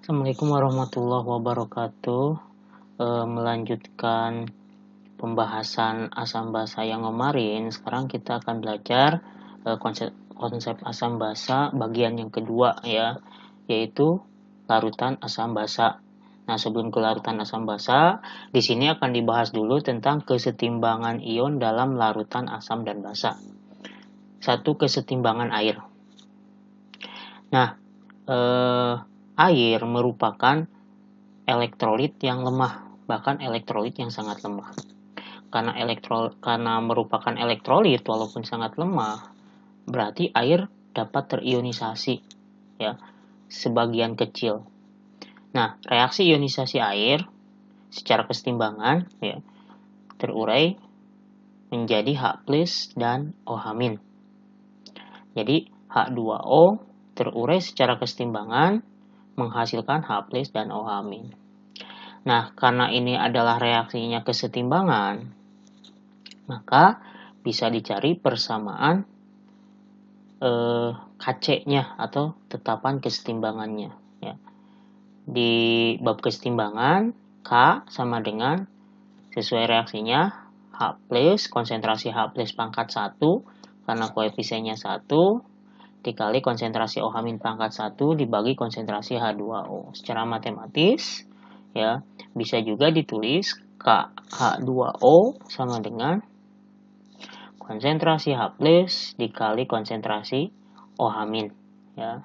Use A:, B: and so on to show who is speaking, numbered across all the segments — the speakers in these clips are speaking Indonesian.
A: Assalamualaikum warahmatullahi wabarakatuh. Melanjutkan pembahasan asam basa yang kemarin, sekarang kita akan belajar konsep asam basa bagian yang kedua ya, yaitu larutan asam basa. Nah, sebelum ke larutan asam basa, di sini akan dibahas dulu tentang kesetimbangan ion dalam larutan asam dan basa. Satu, kesetimbangan air. Nah, air merupakan elektrolit yang lemah, bahkan elektrolit yang sangat lemah. Karena merupakan elektrolit walaupun sangat lemah, berarti air dapat terionisasi ya, sebagian kecil. Nah, reaksi ionisasi air secara kesetimbangan ya, terurai menjadi H+ dan OH-. Jadi H2O terurai secara kesetimbangan menghasilkan H+ dan OH-. Nah, karena ini adalah reaksinya kesetimbangan, maka bisa dicari persamaan KC-nya atau tetapan kesetimbangannya. Ya. Di bab kesetimbangan, K sama dengan sesuai reaksinya H+, konsentrasi H+ pangkat 1, karena koefisiennya 1, dikali konsentrasi OH- pangkat 1 dibagi konsentrasi H2O. Secara matematis, ya, bisa juga ditulis KH2O sama dengan konsentrasi H+ dikali konsentrasi OH-. Ya.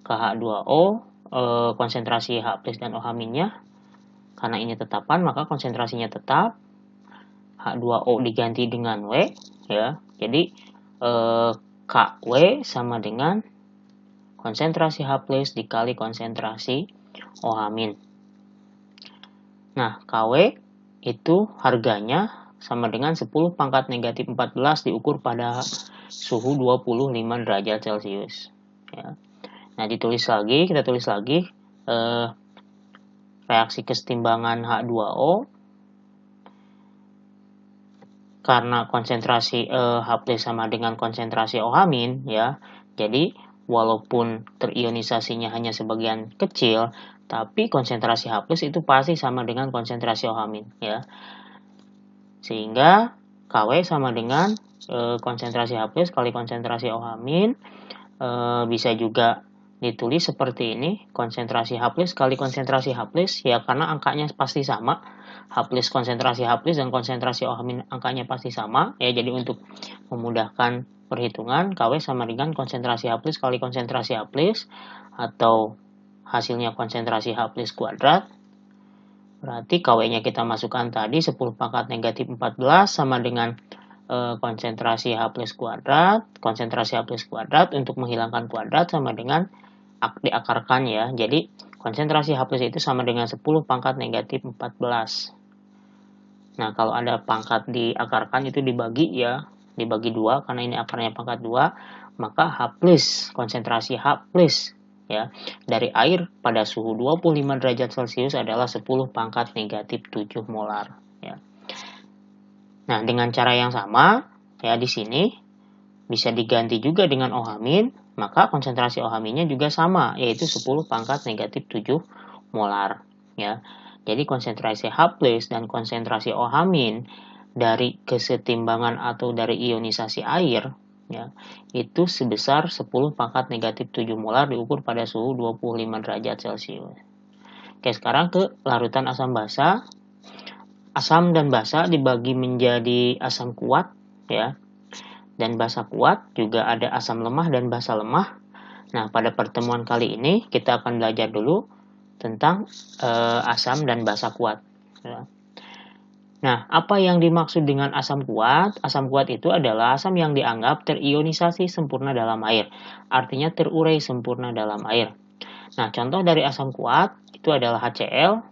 A: KH2O konsentrasi H+ dan OH-nya, karena ini tetapan maka konsentrasinya tetap. H2O diganti dengan W ya. Jadi KW sama dengan konsentrasi H+ dikali konsentrasi OH-. Nah, KW itu harganya sama dengan 10 pangkat negatif 14 diukur pada suhu 25 derajat Celcius. Ya. Nah, kita tulis lagi reaksi kesetimbangan H2O karena konsentrasi H+ sama dengan konsentrasi OH- ya. Jadi walaupun terionisasinya hanya sebagian kecil, tapi konsentrasi H+ itu pasti sama dengan konsentrasi OH- ya. Sehingga KW sama dengan konsentrasi H+ kali konsentrasi OH-. Bisa juga ditulis seperti ini, konsentrasi H+ kali konsentrasi H+, ya karena angkanya pasti sama. H+ konsentrasi H+ dan konsentrasi OH- angkanya pasti sama. Ya, jadi untuk memudahkan perhitungan, KW sama dengan konsentrasi H+ kali konsentrasi H+, atau hasilnya konsentrasi H+ kuadrat. Berarti KW-nya kita masukkan tadi 10 pangkat negatif 14 sama dengan konsentrasi H+ kuadrat. Konsentrasi H+ kuadrat untuk menghilangkan kuadrat sama dengan diakarkan ya. Jadi konsentrasi H+ itu sama dengan 10 pangkat negatif 14. Nah, kalau ada pangkat diakarkan itu dibagi ya, dibagi 2 karena ini akarnya pangkat 2, maka H+, konsentrasi H+ ya dari air pada suhu 25 derajat Celcius adalah 10 pangkat negatif 7 molar ya. Nah, dengan cara yang sama ya, di sini bisa diganti juga dengan OH-, maka konsentrasi OH-nya juga sama, yaitu 10 pangkat negatif 7 molar ya. Jadi konsentrasi H+ dan konsentrasi OH- dari kesetimbangan atau dari ionisasi air ya, itu sebesar 10 pangkat negatif 7 molar diukur pada suhu 25 derajat Celcius. Oke, sekarang ke larutan asam basa. Asam dan basa dibagi menjadi asam kuat ya, dan basa kuat, juga ada asam lemah dan basa lemah. Nah, pada pertemuan kali ini kita akan belajar dulu tentang asam dan basa kuat ya. Nah, apa yang dimaksud dengan asam kuat? Asam kuat itu adalah asam yang dianggap terionisasi sempurna dalam air. Artinya terurai sempurna dalam air. Nah, contoh dari asam kuat itu adalah HCl,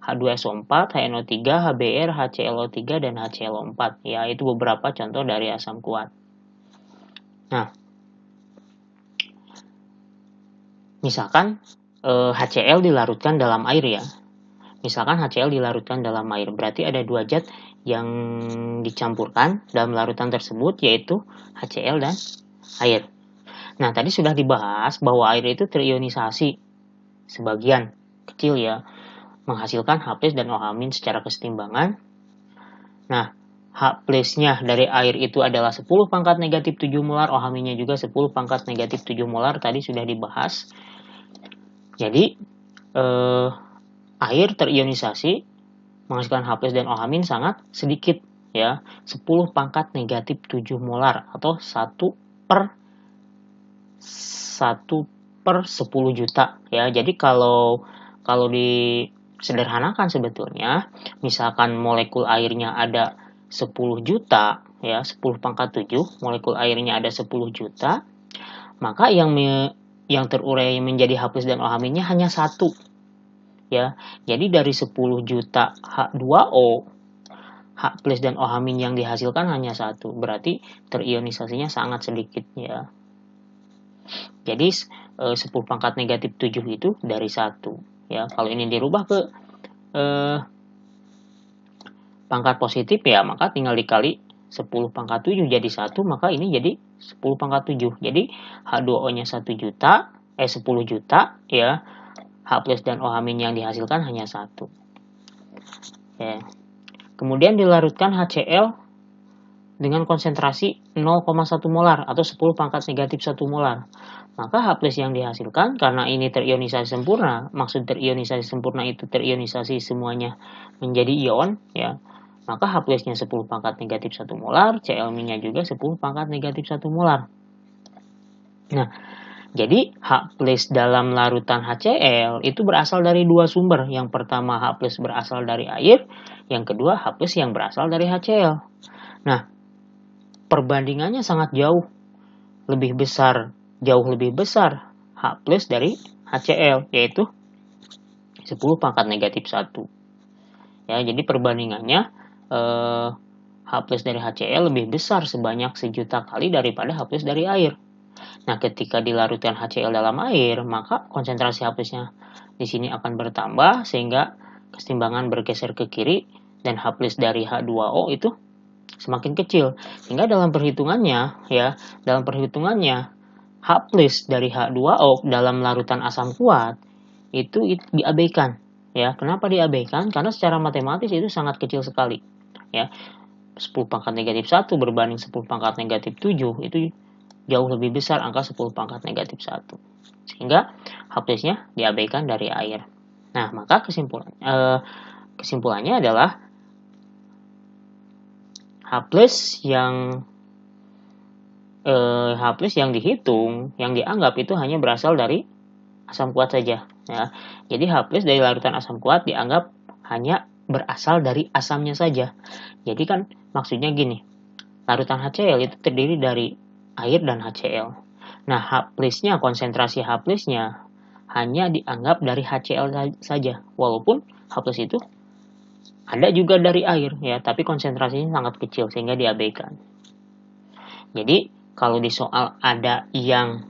A: H2SO4, HNO3, HBr, HClO3, dan HClO4. Ya, itu beberapa contoh dari asam kuat. Nah, misalkan HCl dilarutkan dalam air ya. Misalkan HCl dilarutkan dalam air, berarti ada 2 zat yang dicampurkan dalam larutan tersebut, yaitu HCl dan air. Nah, tadi sudah dibahas bahwa air itu terionisasi sebagian kecil ya, menghasilkan H+ dan OH- secara kesetimbangan. Nah, H+-nya dari air itu adalah 10 pangkat negatif 7 molar, OH- juga 10 pangkat negatif 7 molar, tadi sudah dibahas. Jadi, air terionisasi menghasilkan H+ dan OH- sangat sedikit ya, 10 pangkat negatif 7 molar atau 1 per 10 juta ya. Jadi kalau disederhanakan sebetulnya, misalkan molekul airnya ada 10 juta ya, 10 pangkat 7, molekul airnya ada 10 juta, maka yang terurai menjadi H+ dan OH- hanya 1 ya. Jadi dari 10 juta H2O, H+ dan OH- yang dihasilkan hanya 1, berarti terionisasinya sangat sedikit ya. Jadi 10 pangkat negatif 7 itu dari 1 ya. Kalau ini dirubah ke pangkat positif ya, maka tinggal dikali 10 pangkat 7 jadi 1, maka ini jadi 10 pangkat 7. Jadi H2O-nya 1 juta, 10 juta ya. H+ dan OH- yang dihasilkan hanya 1. Ya. Kemudian dilarutkan HCl dengan konsentrasi 0,1 molar atau 10 pangkat negatif 1 molar. Maka H+ yang dihasilkan, karena ini terionisasi sempurna, maksud terionisasi sempurna itu terionisasi semuanya menjadi ion ya. Maka H+-nya 10 pangkat negatif 1 molar, Cl-nya juga 10 pangkat negatif 1 molar. Nah, jadi H+ dalam larutan HCl itu berasal dari dua sumber. Yang pertama H+ berasal dari air, yang kedua H+ yang berasal dari HCl. Nah, perbandingannya sangat jauh lebih besar H+ dari HCl, yaitu 10 pangkat negatif 1. Ya, jadi perbandingannya H+ dari HCl lebih besar sebanyak 1.000.000 kali daripada H+ dari air. Nah, ketika dilarutkan HCl dalam air, maka konsentrasi H+-nya di sini akan bertambah sehingga kesetimbangan bergeser ke kiri dan H+ dari H2O itu semakin kecil. Sehingga dalam perhitungannya H+ dari H2O dalam larutan asam kuat itu diabaikan. Ya, kenapa diabaikan? Karena secara matematis itu sangat kecil sekali. Ya, 10 pangkat negatif 1 berbanding 10 pangkat negatif 7 itu jauh lebih besar angka 10 pangkat negatif 1. Sehingga H+-nya diabaikan dari air. Nah, maka kesimpulannya adalah H+ yang dihitung, yang dianggap itu hanya berasal dari asam kuat saja. Ya. Jadi H+ dari larutan asam kuat dianggap hanya berasal dari asamnya saja. Jadi kan maksudnya gini, larutan HCl itu terdiri dari air dan HCl. Nah, H+-nya, konsentrasi H+-nya hanya dianggap dari HCl saja. Walaupun H+ itu ada juga dari air ya, tapi konsentrasinya sangat kecil sehingga diabaikan. Jadi, kalau di soal ada yang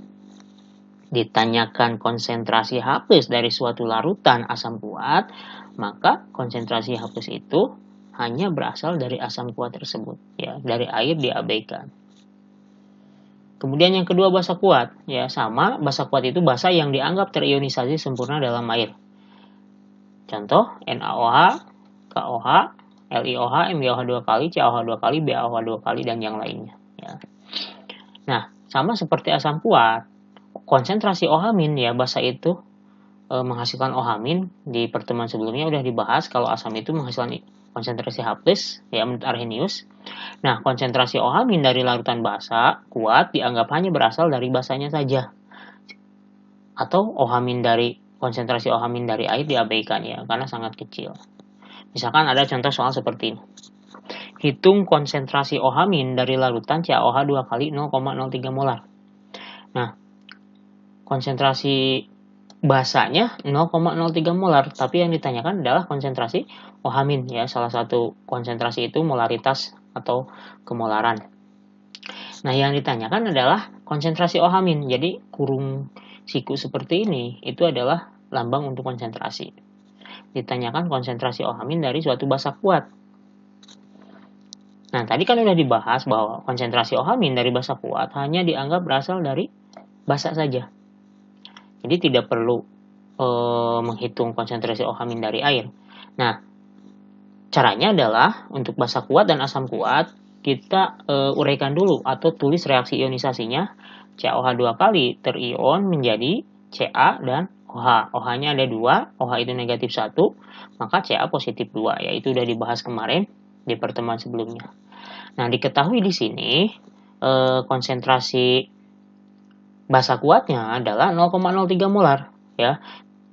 A: ditanyakan konsentrasi H+ dari suatu larutan asam kuat, maka konsentrasi H+ itu hanya berasal dari asam kuat tersebut ya, dari air diabaikan. Kemudian yang kedua basa kuat ya, sama, basa kuat itu basa yang dianggap terionisasi sempurna dalam air. Contoh NaOH, KOH, LiOH, MgOH 2 kali, CaOH 2 kali, BaOH 2 kali dan yang lainnya ya. Nah, sama seperti asam kuat, konsentrasi OH- ya, basa itu menghasilkan OH- di pertemuan sebelumnya udah dibahas kalau asam itu menghasilkan konsentrasi H+ ya menurut Arrhenius. Nah, konsentrasi OH- dari larutan basa kuat dianggap hanya berasal dari basanya saja. Atau OH- dari konsentrasi OH- dari air diabaikan ya karena sangat kecil. Misalkan ada contoh soal seperti ini. Hitung konsentrasi OH- dari larutan CaOH 2 kali 0,03 molar. Nah, konsentrasi basanya 0,03 molar, tapi yang ditanyakan adalah konsentrasi OH- ya, salah satu konsentrasi itu molaritas atau kemolaran. Nah, yang ditanyakan adalah konsentrasi OH-. Jadi, kurung siku seperti ini itu adalah lambang untuk konsentrasi. Ditanyakan konsentrasi OH- dari suatu basa kuat. Nah, tadi kan udah dibahas bahwa konsentrasi OH- dari basa kuat hanya dianggap berasal dari basa saja. Jadi tidak perlu menghitung konsentrasi OH- dari air. Nah, caranya adalah untuk basa kuat dan asam kuat, kita uraikan dulu atau tulis reaksi ionisasinya. CaOH 2 kali terion menjadi Ca dan OH. OH-nya ada 2, OH itu negatif 1, maka Ca positif 2. Ya, itu sudah dibahas kemarin di pertemuan sebelumnya. Nah, diketahui di sini konsentrasi basa kuatnya adalah 0,03 molar. Ya,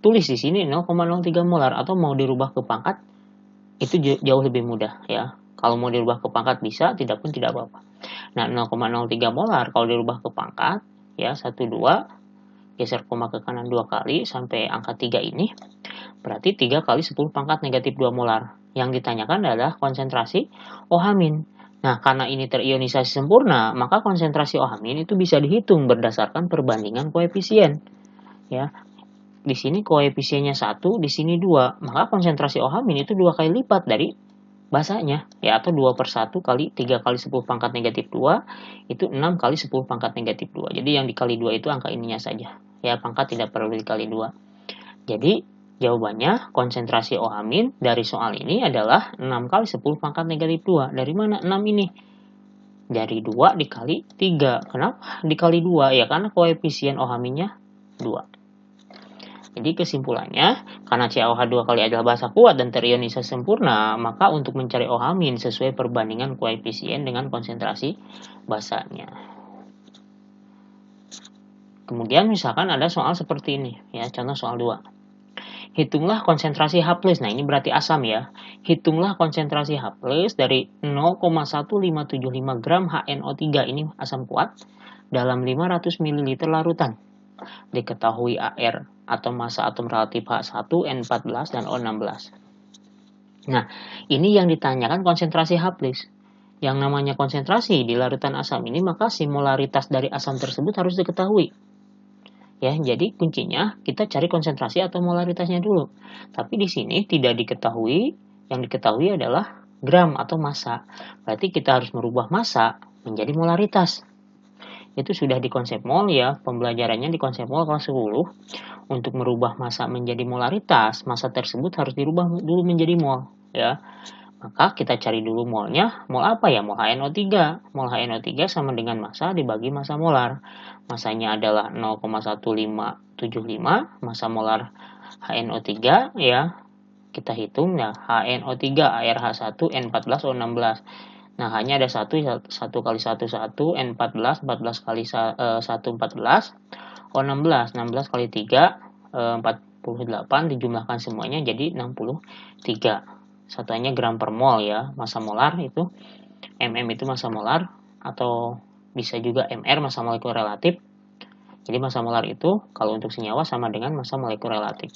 A: tulis di sini 0,03 molar atau mau dirubah ke pangkat itu jauh lebih mudah ya. Kalau mau dirubah ke pangkat bisa, tidak pun tidak apa-apa. Nah, 0,03 molar kalau dirubah ke pangkat ya 1 2 geser koma ke kanan 2 kali sampai angka 3 ini berarti 3 kali 10 pangkat negatif 2 molar. Yang ditanyakan adalah konsentrasi OH-. Nah, karena ini terionisasi sempurna, maka konsentrasi OH- itu bisa dihitung berdasarkan perbandingan koefisien. Ya, di sini koefisiennya 1, di sini 2. Maka konsentrasi OH- itu 2 kali lipat dari basanya. Ya, atau 2 per 1 kali 3 kali 10 pangkat negatif 2, itu 6 kali 10 pangkat negatif 2. Jadi yang dikali 2 itu angka ininya saja. Ya, pangkat tidak perlu dikali 2. Jadi, jawabannya konsentrasi OH- dari soal ini adalah 6 kali 10 pangkat negatif 2. Dari mana 6 ini? Dari 2 dikali 3. Kenapa dikali 2? Ya, karena koefisien OH-nya 2. Jadi kesimpulannya, karena CaOH 2 kali adalah basa kuat dan terionisasi sempurna, maka untuk mencari OH- sesuai perbandingan koefisien dengan konsentrasi basanya. Kemudian misalkan ada soal seperti ini, ya, contoh soal 2. Hitunglah konsentrasi H+. Nah, ini berarti asam ya. Hitunglah konsentrasi H+ dari 0,1575 gram HNO3, ini asam kuat, dalam 500 ml larutan. Diketahui AR atau massa atom relatif H1, N14, dan O16. Nah, ini yang ditanyakan konsentrasi H+. Yang namanya konsentrasi di larutan asam ini, maka simolaritas dari asam tersebut harus diketahui. Ya, jadi kuncinya kita cari konsentrasi atau molaritasnya dulu. Tapi di sini tidak diketahui, yang diketahui adalah gram atau massa. Berarti kita harus merubah massa menjadi molaritas. Itu sudah di konsep mol ya, pembelajarannya di konsep mol kelas 10. Untuk merubah massa menjadi molaritas, massa tersebut harus dirubah dulu menjadi mol ya. Maka kita cari dulu molnya. Mol apa ya? Mol HNO3. Mol HNO3 sama dengan massa dibagi massa molar. Massanya adalah 0,1575, massa molar HNO3 ya. Kita hitung ya, HNO3, ARH1, N14, O16. Nah, hanya ada 1 kali 1, 1, N14, 14 kali 1, 14, O16, 16 kali 3, 48, dijumlahkan semuanya jadi 63. Satuannya gram per mol ya, massa molar itu. MM itu massa molar, atau bisa juga MR, massa molekul relatif. Jadi massa molar itu kalau untuk senyawa sama dengan massa molekul relatif.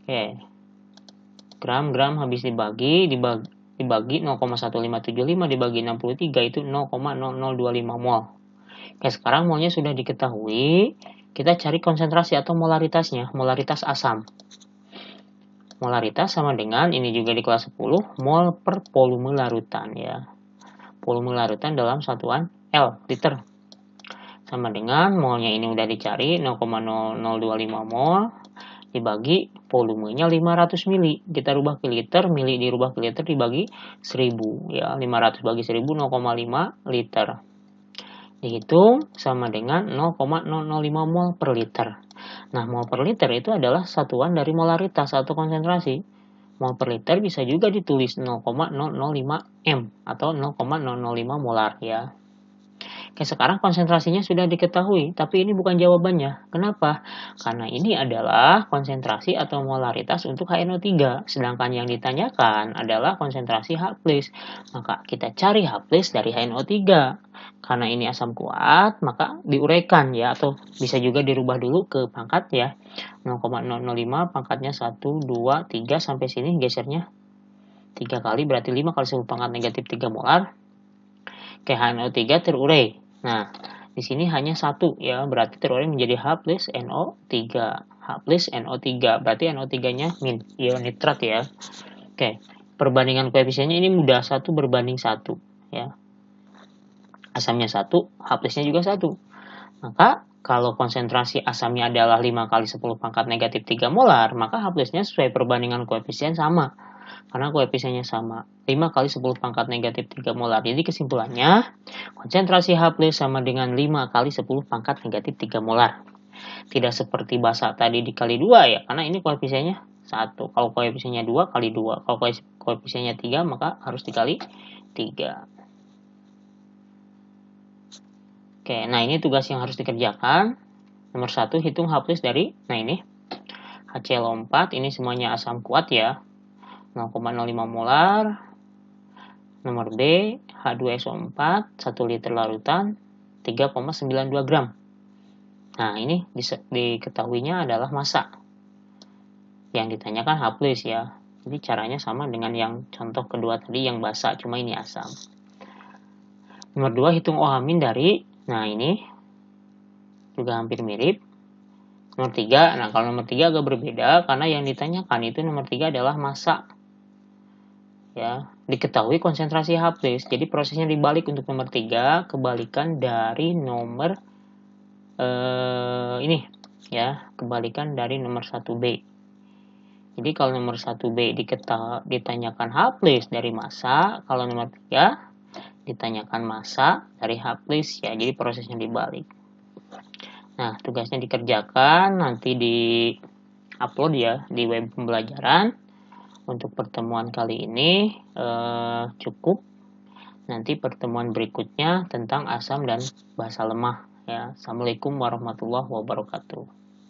A: Oke. Gram habis dibagi 0,1575 dibagi 63 itu 0,0025 mol. Oke, sekarang molnya sudah diketahui, kita cari konsentrasi atau molaritasnya, molaritas asam. Molaritas sama dengan, ini juga di kelas 10, mol per volume larutan ya. Volume larutan dalam satuan L, liter. Sama dengan molnya ini udah dicari, 0,0025 mol dibagi volumenya 500 mili. Kita rubah ke liter, mili dirubah ke liter dibagi 1000 ya. 500 bagi 1000 0,5 liter. Dihitung sama dengan 0,005 mol per liter. Nah, mol per liter itu adalah satuan dari molaritas atau konsentrasi. Mol per liter bisa juga ditulis 0,005 m atau 0,005 molar ya. Oke, sekarang konsentrasinya sudah diketahui, tapi ini bukan jawabannya. Kenapa? Karena ini adalah konsentrasi atau molaritas untuk HNO3, sedangkan yang ditanyakan adalah konsentrasi H+. Maka kita cari H+ dari HNO3. Karena ini asam kuat, maka diuraikan ya, atau bisa juga dirubah dulu ke pangkat ya. 0,005 pangkatnya 1, 2, 3, sampai sini gesernya 3 kali, berarti 5 kali 10 pangkat negatif 3 molar. Oke, HNO3 terurai. Nah, di sini hanya 1 ya, berarti terurai menjadi H plus NO3. H plus NO3, berarti NO3-nya min, ion nitrat ya. Oke, perbandingan koefisiennya ini mudah, 1 berbanding 1 ya. Asamnya 1, H plusnya juga 1. Maka Kalau konsentrasi asamnya adalah 5 kali 10 pangkat negatif 3 molar, maka H plusnya sesuai perbandingan koefisien sama. Karena koefisiennya sama, 5 kali 10 pangkat negatif 3 molar. Jadi kesimpulannya, konsentrasi H plus sama dengan 5 kali 10 pangkat negatif 3 molar. Tidak seperti basa tadi dikali 2 ya, karena ini koefisiennya 1. Kalau koefisiennya 2 kali 2. Kalau koefisiennya 3 maka harus dikali 3. Oke, nah ini tugas yang harus dikerjakan. Nomor 1, hitung H plus dari, nah ini, HCl4, ini semuanya asam kuat ya, 0,05 molar. Nomor B, H2SO4, 1 liter larutan, 3,92 gram. Nah, ini diketahuinya adalah massa. Yang ditanyakan H plus ya. Jadi caranya sama dengan yang contoh kedua tadi yang basa, cuma ini asam. Nomor 2, hitung OH min dari, nah ini juga hampir mirip. Nomor 3, nah kalau nomor 3 agak berbeda karena yang ditanyakan itu nomor 3 adalah massa. Ya, diketahui konsentrasi H+. Jadi prosesnya dibalik untuk nomor 3, kebalikan dari nomor ini ya, kebalikan dari nomor 1B. Jadi kalau nomor 1B ditanyakan H+ dari massa, kalau nomor 3 ditanyakan massa dari H+ ya. Jadi prosesnya dibalik. Nah, tugasnya dikerjakan, nanti di-upload ya di web pembelajaran. Untuk pertemuan kali ini cukup. Nanti pertemuan berikutnya tentang asam dan basa lemah ya. Assalamualaikum warahmatullahi wabarakatuh.